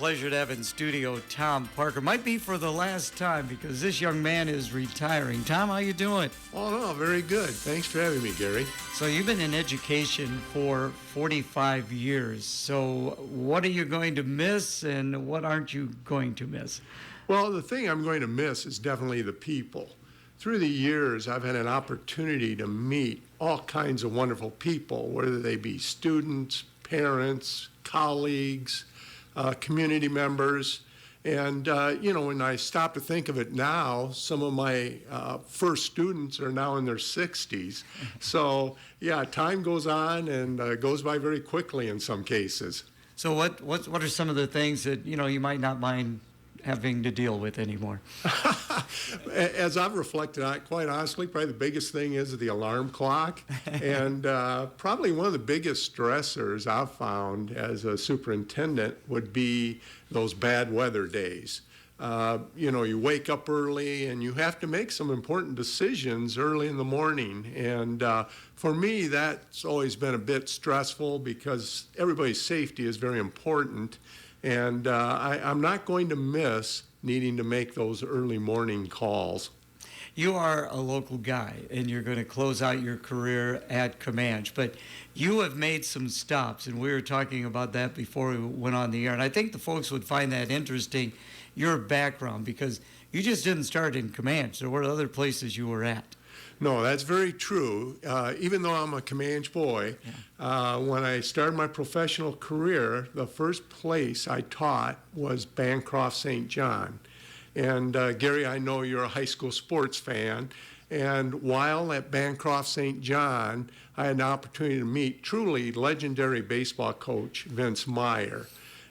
pleasure to have in studio Tom Parker. Might be for the last time because this young man is retiring. Tom, how you doing? Oh, no, very good. Thanks for having me, Gary. So you've been in education for 45 years. So what are you going to miss and what aren't you going to miss? Well, the thing I'm going to miss is definitely the people. Through the years, I've had an opportunity to meet all kinds of wonderful people, whether they be students, parents, colleagues, community members. And, when I stop to think of it now, some of my first students are now in their 60s. So, yeah, time goes on and goes by very quickly in some cases. So what are some of the things that, you might not mind having to deal with anymore? As I've reflected on it, quite honestly, probably the biggest thing is the alarm clock. And probably one of the biggest stressors I've found as a superintendent would be those bad weather days. You wake up early and you have to make some important decisions early in the morning. And for me, that's always been a bit stressful because everybody's safety is very important. And I'm not going to miss needing to make those early morning calls. You are a local guy, and you're going to close out your career at Camanche, but you have made some stops, and we were talking about that before we went on the air, and I think the folks would find that interesting, your background, because you just didn't start in Camanche. There were other places you were at. No, that's very true. Even though I'm a Camanche boy, when I started my professional career, the first place I taught was Bancroft St. John. And Gary, I know you're a high school sports fan. And while at Bancroft St. John, I had an opportunity to meet truly legendary baseball coach Vince Meyer.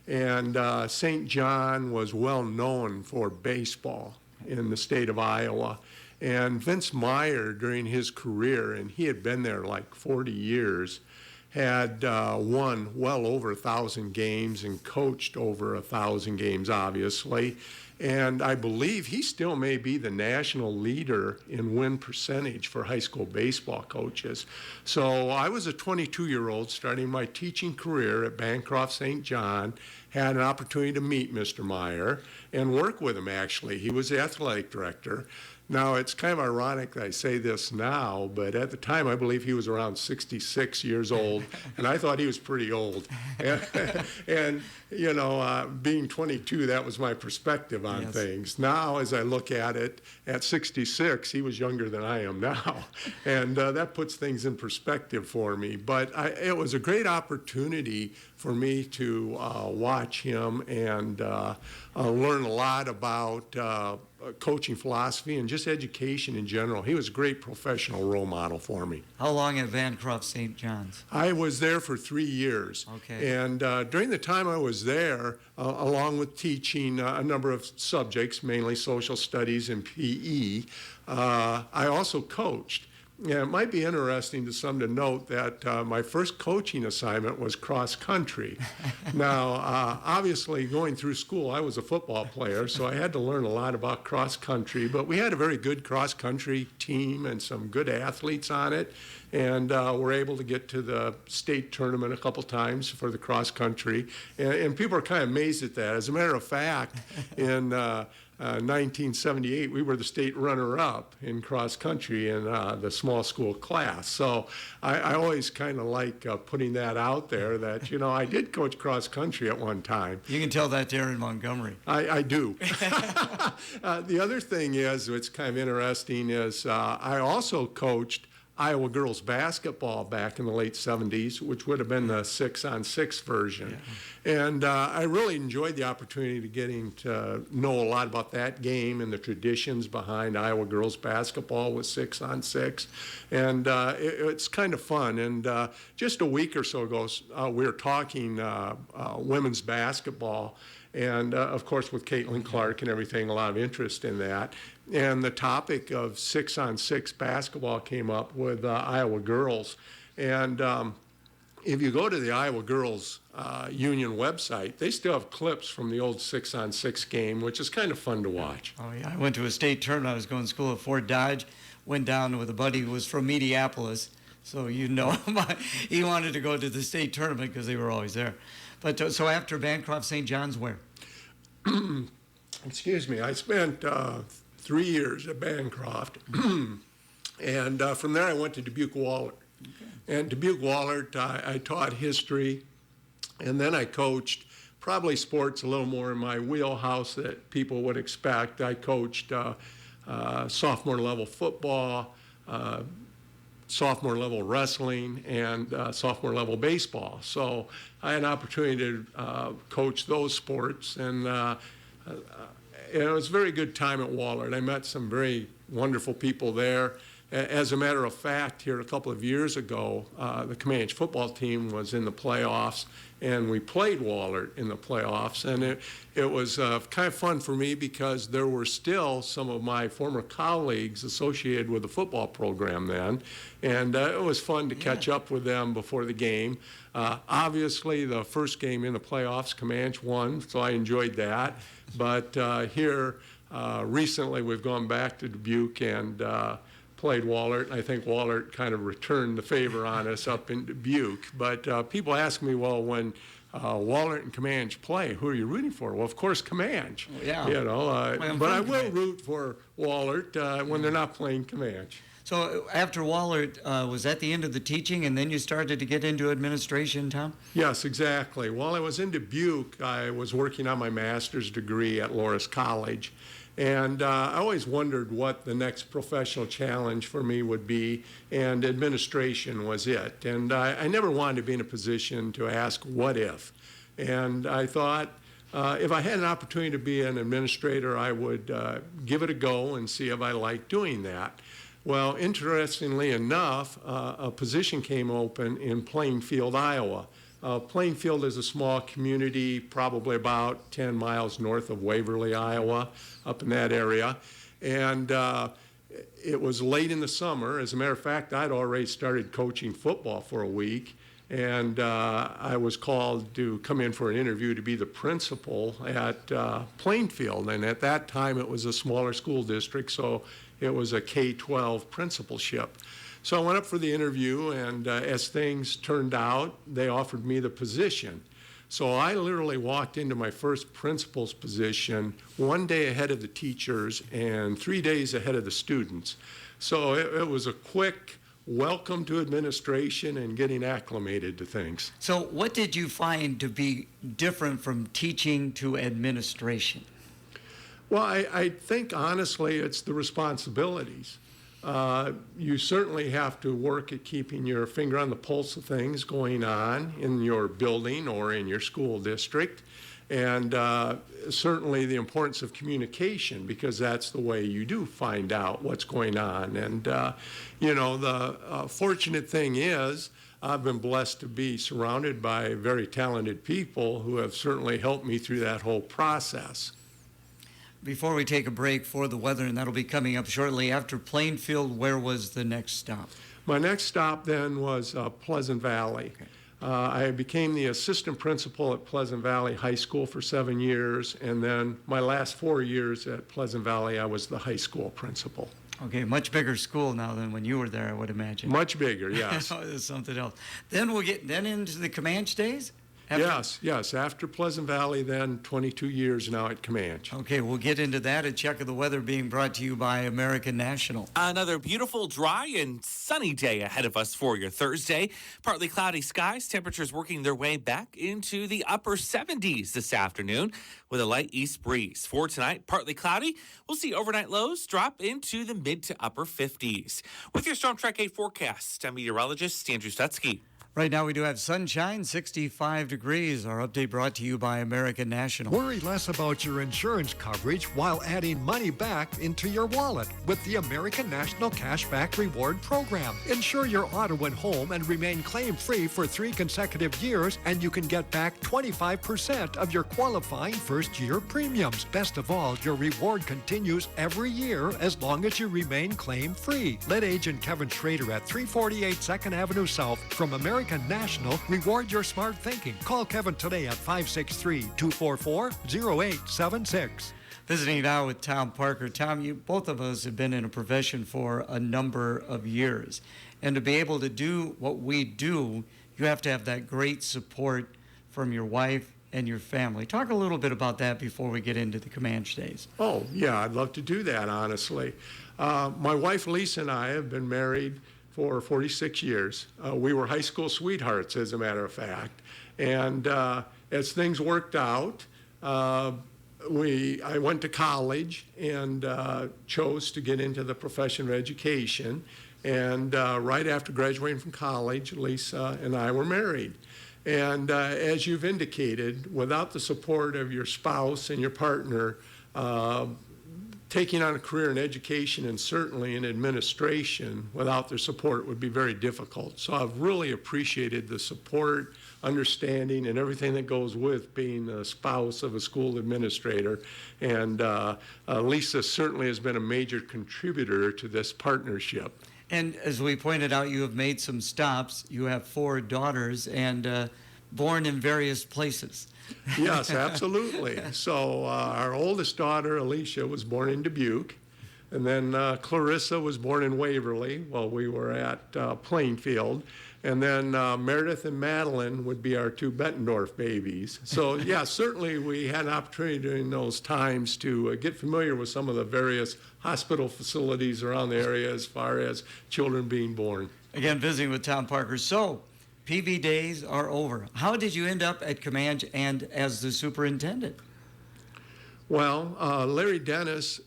And St. John was well known for baseball in the state of Iowa. And Vince Meyer, during his career, and he had been there like 40 years, had won well over 1,000 games and coached over 1,000 games, obviously. And I believe he still may be the national leader in win percentage for high school baseball coaches. So I was a 22-year-old starting my teaching career at Bancroft St. John, had an opportunity to meet Mr. Meyer and work with him, actually. He was the athletic director. Now, it's kind of ironic that I say this now, but at the time, I believe he was around 66 years old, and I thought he was pretty old. And being 22, that was my perspective on things. Now, as I look at it, at 66, he was younger than I am now, and that puts things in perspective for me. But it was a great opportunity for me to watch him and learn a lot about coaching philosophy and just education in general. He was a great professional role model for me. How long at Bancroft St. John's? I was there for 3 years. Okay. And during the time I was there, along with teaching a number of subjects, mainly social studies and PE, I also coached. Yeah, it might be interesting to some to note that my first coaching assignment was cross country. Now, obviously, going through school, I was a football player, so I had to learn a lot about cross country. But we had a very good cross country team and some good athletes on it, and were able to get to the state tournament a couple times for the cross country. And people are kind of amazed at that. As a matter of fact, in 1978, we were the state runner-up in cross country in the small school class. So I always kind of like putting that out there that, I did coach cross country at one time. You can tell that to Aaron Montgomery. I do. The other thing is, what's kind of interesting is I also coached Iowa girls basketball back in the late 70s, which would have been the 6-on-6 version. Yeah. And I really enjoyed the opportunity to getting to know a lot about that game and the traditions behind Iowa girls basketball with 6-on-6. And it's kind of fun. And just a week or so ago, we were talking women's basketball. And, of course, with Caitlin Clark and everything, a lot of interest in that. And the topic of 6-on-6 basketball came up with Iowa girls. And if you go to the Iowa Girls Union website, they still have clips from the old 6-on-6 game, which is kind of fun to watch. Oh, yeah. I went to a state tournament. I was going to school at Fort Dodge, went down with a buddy who was from Mediapolis. So he wanted to go to the state tournament because they were always there. But so after Bancroft St. John's, where? excuse me, I spent 3 years at Bancroft, and from there I went to Dubuque-Wahlert. And Dubuque-Wahlert, I taught history, and then I coached probably sports a little more in my wheelhouse that people would expect. I coached sophomore level football, sophomore level wrestling, and sophomore level baseball. So I had an opportunity to coach those sports, and it was a very good time at Wahlert. I met some very wonderful people there. As a matter of fact, here a couple of years ago, the Camanche football team was in the playoffs, and we played Wahlert in the playoffs. And it was kind of fun for me because there were still some of my former colleagues associated with the football program then. And it was fun to catch up with them before the game. Obviously, the first game in the playoffs, Camanche won, so I enjoyed that. But here, recently, we've gone back to Dubuque and played Wahlert. I think Wahlert kind of returned the favor on us up in Dubuque. But people ask me, well, when Wahlert and Camanche play, who are you rooting for? Well, of course, Camanche. Yeah. You know, Well, but I will Camanche. root for Wahlert when they're not playing Camanche. So after Wahlert, was that the end of the teaching, and then you started to get into administration, Tom? Yes, exactly. While I was in Dubuque, I was working on my master's degree at Loras College. And I always wondered what the next professional challenge for me would be, and administration was it. And I never wanted to be in a position to ask, what if? And I thought, if I had an opportunity to be an administrator, I would give it a go and see if I liked doing that. Well, interestingly enough, a position came open in Plainfield, Iowa. Plainfield is a small community, probably about 10 miles north of Waverly, Iowa, up in that area. And it was late in the summer. As a matter of fact, I'd already started coaching football for a week. And I was called to come in for an interview to be the principal at Plainfield. And at that time, it was a smaller school district, so it was a K-12 principalship. So I went up for the interview, and as things turned out, they offered me the position. So I literally walked into my first principal's position 1 day ahead of the teachers and 3 days ahead of the students. So it was a quick welcome to administration and getting acclimated to things. So what did you find to be different from teaching to administration? Well, I think honestly it's the responsibilities. You certainly have to work at keeping your finger on the pulse of things going on in your building or in your school district. And certainly the importance of communication, because that's the way you do find out what's going on. And, you know, the fortunate thing is I've been blessed to be surrounded by very talented people who have certainly helped me through that whole process. Before we take a break for the weather, and that'll be coming up shortly, after Plainfield, where was the next stop? My next stop then was Pleasant Valley. Okay. I became the assistant principal at Pleasant Valley High School for 7 years, and then my last 4 years at Pleasant Valley, I was the high school principal. Okay, much bigger school now than when you were there, I would imagine. Much bigger, yes. There's something else. Then we'll get into the Camanche days? Yes. After Pleasant Valley, then 22 years now at Camanche. Okay, we'll get into that. A check of the weather being brought to you by American National. Another beautiful, dry, and sunny day ahead of us for your Thursday. Partly cloudy skies, temperatures working their way back into the upper 70s this afternoon with a light east breeze. For tonight, partly cloudy. We'll see overnight lows drop into the mid to upper 50s. With your Storm Track 8 forecast, I'm meteorologist Andrew Stutsky. Right now we do have sunshine, 65 degrees. Our update brought to you by American National. Worry less about your insurance coverage while adding money back into your wallet with the American National Cashback Reward Program. Insure your auto and home and remain claim-free for 3 consecutive years, and you can get back 25% of your qualifying first-year premiums. Best of all, your reward continues every year as long as you remain claim-free. Let Agent Kevin Schrader at 348 2nd Avenue South from American National reward your smart thinking. Call Kevin today at 563-244-0876. Visiting now with Tom Parker. Tom, both of us have been in a profession for a number of years. And to be able to do what we do, you have to have that great support from your wife and your family. Talk a little bit about that before we get into the Camanche days. Oh, yeah, I'd love to do that, honestly. My wife Lisa and I have been married for 46 years. We were high school sweethearts, as a matter of fact. And as things worked out, I went to college and chose to get into the profession of education. And right after graduating from college, Lisa and I were married. And as you've indicated, without the support of your spouse and your partner, taking on a career in education and certainly in administration without their support would be very difficult. So I've really appreciated the support, understanding, and everything that goes with being the spouse of a school administrator. And Lisa certainly has been a major contributor to this partnership. And as we pointed out, you have made some stops. You have 4 daughters and born in various places. Yes, absolutely. So our oldest daughter, Alicia, was born in Dubuque. And then Clarissa was born in Waverly while we were at Plainfield. And then Meredith and Madeline would be our 2 Bettendorf babies. So, yeah, certainly we had an opportunity during those times to get familiar with some of the various hospital facilities around the area as far as children being born. Again, visiting with Tom Parker. So, PV days are over. How did you end up at Camanche and as the superintendent? Well, Larry Dennis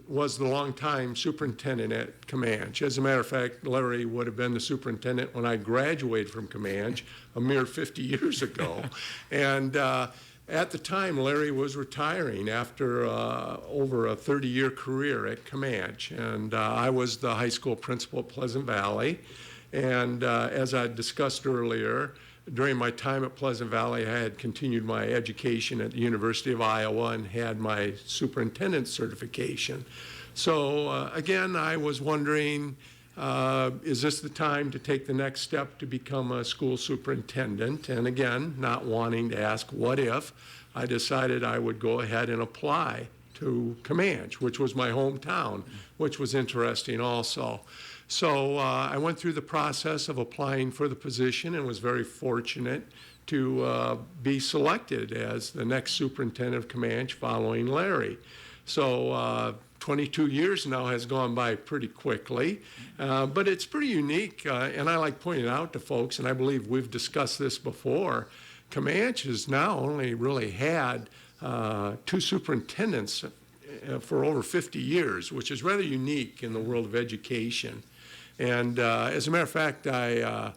was the longtime superintendent at Camanche. As a matter of fact, Larry would have been the superintendent when I graduated from Camanche a mere 50 years ago. And at the time, Larry was retiring after over a 30-year career at Camanche. And I was the high school principal at Pleasant Valley. And as I discussed earlier, during my time at Pleasant Valley, I had continued my education at the University of Iowa and had my superintendent certification. So again, I was wondering, is this the time to take the next step to become a school superintendent? And again, not wanting to ask what if, I decided I would go ahead and apply to Camanche, which was my hometown, which was interesting also. So I went through the process of applying for the position and was very fortunate to be selected as the next superintendent of Camanche following Larry. So 22 years now has gone by pretty quickly, but it's pretty unique, and I like pointing out to folks, and I believe we've discussed this before, Camanche has now only really had 2 superintendents for over 50 years, which is rather unique in the world of education. And as a matter of fact, I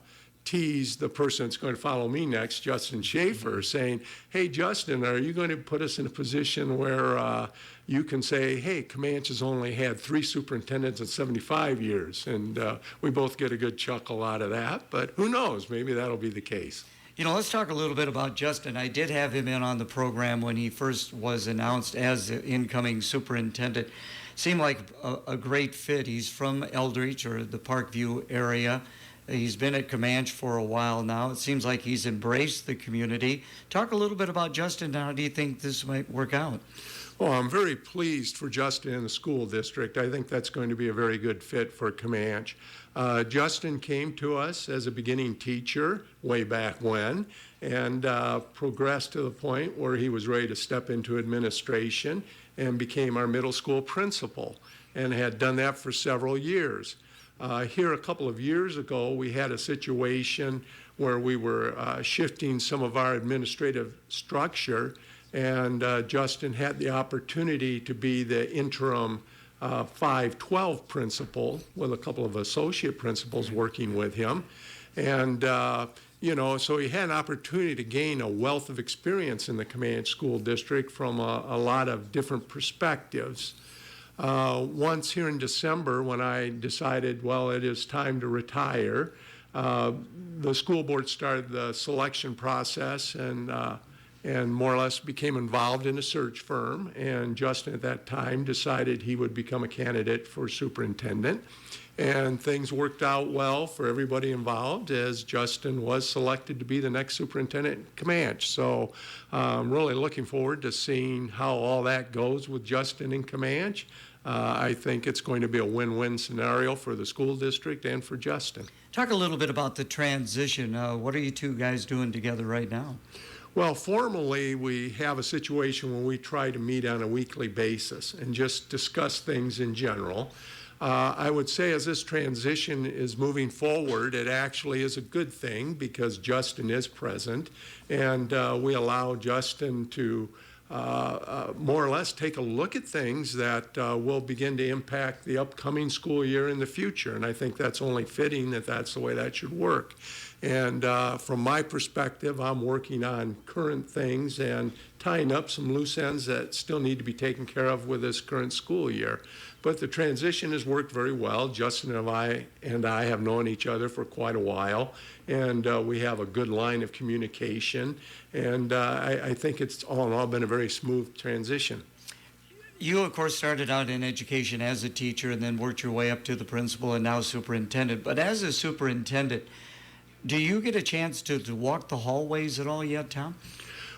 teased the person that's going to follow me next, Justin Schaefer, saying, hey, Justin, are you going to put us in a position where you can say, hey, Camanche has only had 3 superintendents in 75 years? And we both get a good chuckle out of that, but who knows, maybe that'll be the case. You know, let's talk a little bit about Justin. I did have him in on the program when he first was announced as the incoming superintendent. Seemed like a great fit. He's from Eldridge or the Parkview area. He's been at Camanche for a while now. It seems like he's embraced the community. Talk a little bit about Justin. How do you think this might work out? Well, I'm very pleased for Justin in the school district. I think that's going to be a very good fit for Camanche. Justin came to us as a beginning teacher way back when and progressed to the point where he was ready to step into administration and became our middle school principal and had done that for several years. Here a couple of years ago, we had a situation where we were shifting some of our administrative structure, and Justin had the opportunity to be the interim 512 principal with a couple of associate principals working with him. And so he had an opportunity to gain a wealth of experience in the Camanche School District from a lot of different perspectives. Once here in December, when I decided, well, it is time to retire, the school board started the selection process and more or less became involved in a search firm. And Justin at that time decided he would become a candidate for superintendent. And things worked out well for everybody involved as Justin was selected to be the next superintendent in Camanche. So I'm really looking forward to seeing how all that goes with Justin in Camanche. I think it's going to be a win-win scenario for the school district and for Justin. Talk a little bit about the transition. What are you 2 guys doing together right now? Well, formally, we have a situation where we try to meet on a weekly basis and just discuss things in general. I would say as this transition is moving forward, it actually is a good thing because Justin is present, and we allow Justin to more or less take a look at things that will begin to impact the upcoming school year in the future. And I think that's only fitting that that's the way that should work. And from my perspective, I'm working on current things and tying up some loose ends that still need to be taken care of with this current school year. But the transition has worked very well. Justin and I have known each other for quite a while, and we have a good line of communication. And I think it's all in all been a very smooth transition. You, of course, started out in education as a teacher and then worked your way up to the principal and now superintendent. But as a superintendent, do you get a chance to walk the hallways at all yet, Tom?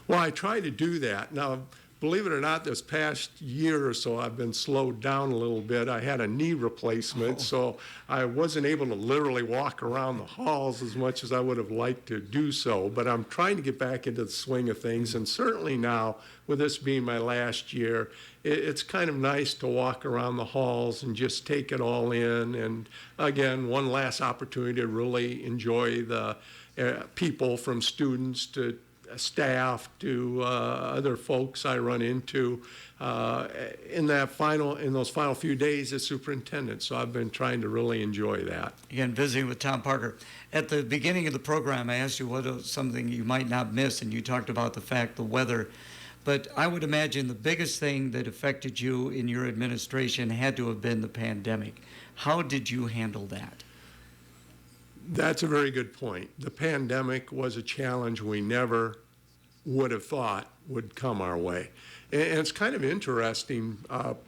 Well, I try to do that. Now, believe it or not, this past year or so, I've been slowed down a little bit. I had a knee replacement, so I wasn't able to literally walk around the halls as much as I would have liked to do so. But I'm trying to get back into the swing of things, and certainly now, with this being my last year, it's kind of nice to walk around the halls and just take it all in. And again, one last opportunity to really enjoy the people, from students to staff to other folks I run into in those final few days as superintendent. So I've been trying to really enjoy that. Again, visiting with Tom Parker. At the beginning of the program, I asked you what is something you might not miss, and you talked about the weather. But I would imagine the biggest thing that affected you in your administration had to have been the pandemic. How did you handle that? That's a very good point. The pandemic was a challenge we never would have thought would come our way. And it's kind of interesting,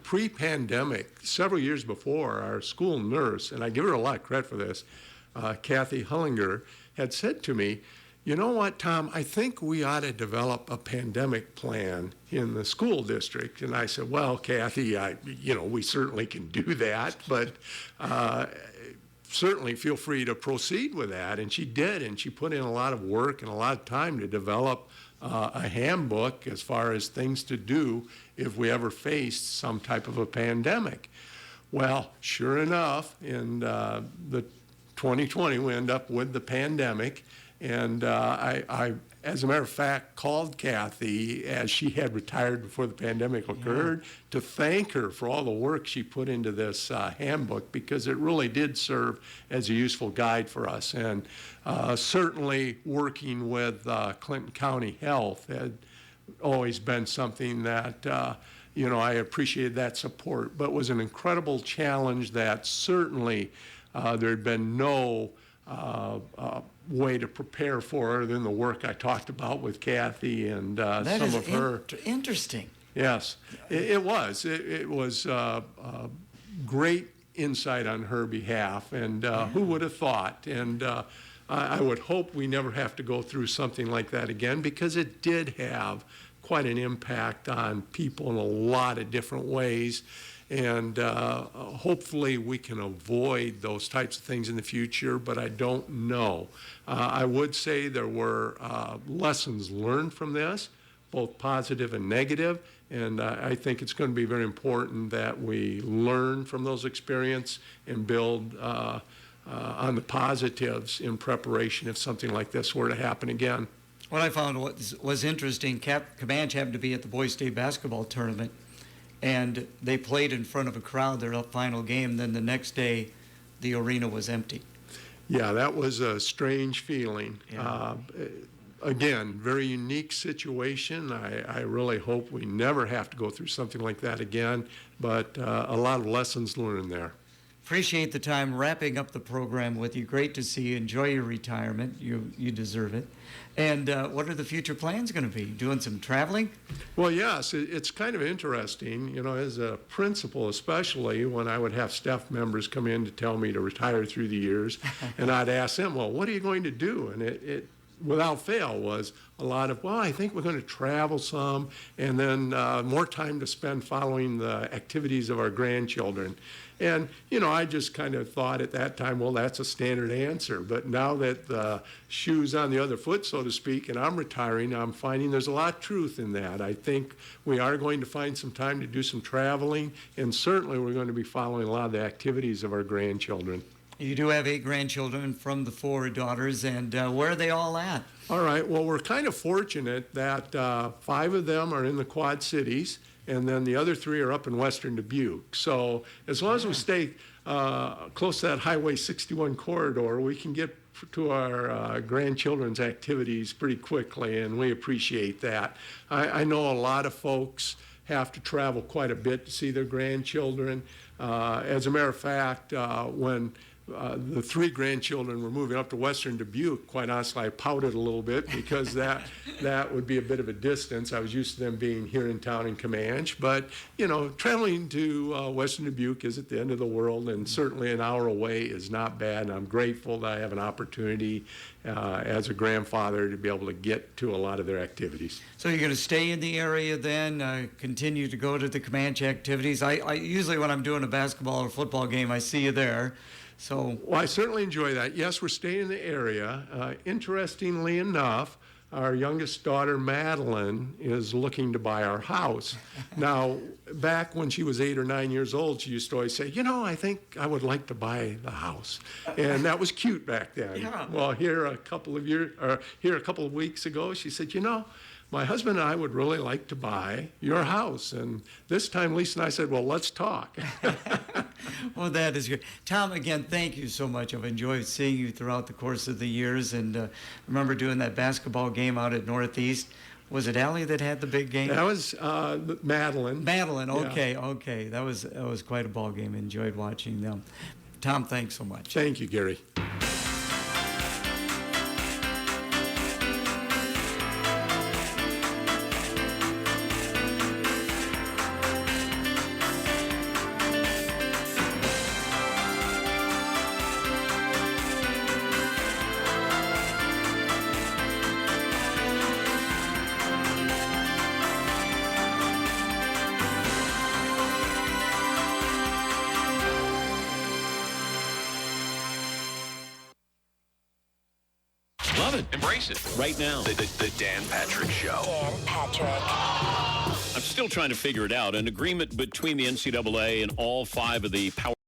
pre-pandemic, several years before, our school nurse, and I give her a lot of credit for this, Kathy Hullinger, had said to me, "You know what, Tom, I think we ought to develop a pandemic plan in the school district." And I said, "Well, Kathy, we certainly can do that, but certainly feel free to proceed with that." And she did, and she put in a lot of work and a lot of time to develop a handbook as far as things to do if we ever faced some type of a pandemic. Well, sure enough, in the 2020, we end up with the pandemic. And I, as a matter of fact, called Kathy as she had retired before the pandemic occurred to thank her for all the work she put into this handbook, because it really did serve as a useful guide for us. And certainly working with Clinton County Health had always been something that, I appreciated that support, but it was an incredible challenge that certainly there had been no way to prepare for other than the work I talked about with Kathy and some of her. Interesting. Yes, it was. It was great insight on her behalf, and who would have thought? And I would hope we never have to go through something like that again, because it did have quite an impact on people in a lot of different ways. And hopefully we can avoid those types of things in the future, but I don't know. I would say there were lessons learned from this, both positive and negative, and I think it's going to be very important that we learn from those experiences and build on the positives in preparation if something like this were to happen again. What I found was interesting, Camanche happened to be at the Boys State basketball tournament, and they played in front of a crowd their final game. Then the next day, the arena was empty. Yeah, that was a strange feeling. Yeah. Again, very unique situation. I really hope we never have to go through something like that again, but a lot of lessons learned there. Appreciate the time wrapping up the program with you. Great to see you. Enjoy your retirement. You deserve it. And what are the future plans going to be? Doing some traveling? Well, yes, it's kind of interesting, as a principal, especially when I would have staff members come in to tell me to retire through the years, and I'd ask them, well, what are you going to do? And without fail was a lot of, well, I think we're going to travel some, and then more time to spend following the activities of our grandchildren. And, I just kind of thought at that time, well, that's a standard answer. But now that the shoe's on the other foot, so to speak, and I'm retiring, I'm finding there's a lot of truth in that. I think we are going to find some time to do some traveling, and certainly we're going to be following a lot of the activities of our grandchildren. You do have 8 grandchildren from the 4 daughters, and where are they all at? All right, well, we're kind of fortunate that 5 of them are in the Quad Cities, and then the other 3 are up in western Dubuque. So as long as we stay close to that Highway 61 corridor, we can get to our grandchildren's activities pretty quickly, and we appreciate that. I know a lot of folks have to travel quite a bit to see their grandchildren. As a matter of fact, when the 3 grandchildren were moving up to western Dubuque, quite honestly, I pouted a little bit because that would be a bit of a distance. I was used to them being here in town in Camanche. But, traveling to western Dubuque is at the end of the world, and certainly an hour away is not bad. And I'm grateful that I have an opportunity as a grandfather to be able to get to a lot of their activities. So you're going to stay in the area then, continue to go to the Camanche activities? I usually, when I'm doing a basketball or football game, I see you there. So, well, I certainly enjoy that. Yes, we're staying in the area. Interestingly enough, our youngest daughter, Madeline, is looking to buy our house. Now, back when she was 8 or 9 years old, she used to always say, I think I would like to buy the house. And that was cute back then. Yeah. Well, here a couple of weeks ago, she said, my husband and I would really like to buy your house. And this time, Lisa and I said, well, let's talk. Well, that is good. Tom, again, thank you so much. I've enjoyed seeing you throughout the course of the years. And remember doing that basketball game out at Northeast. Was it Allie that had the big game? That was Madeline. Madeline, okay, Yeah. okay. That was quite a ball game. Enjoyed watching them. Tom, thanks so much. Thank you, Gary. Love it. Embrace it. Right now, the Dan Patrick Show. Dan Patrick. I'm still trying to figure it out. An agreement between the NCAA and all 5 of the power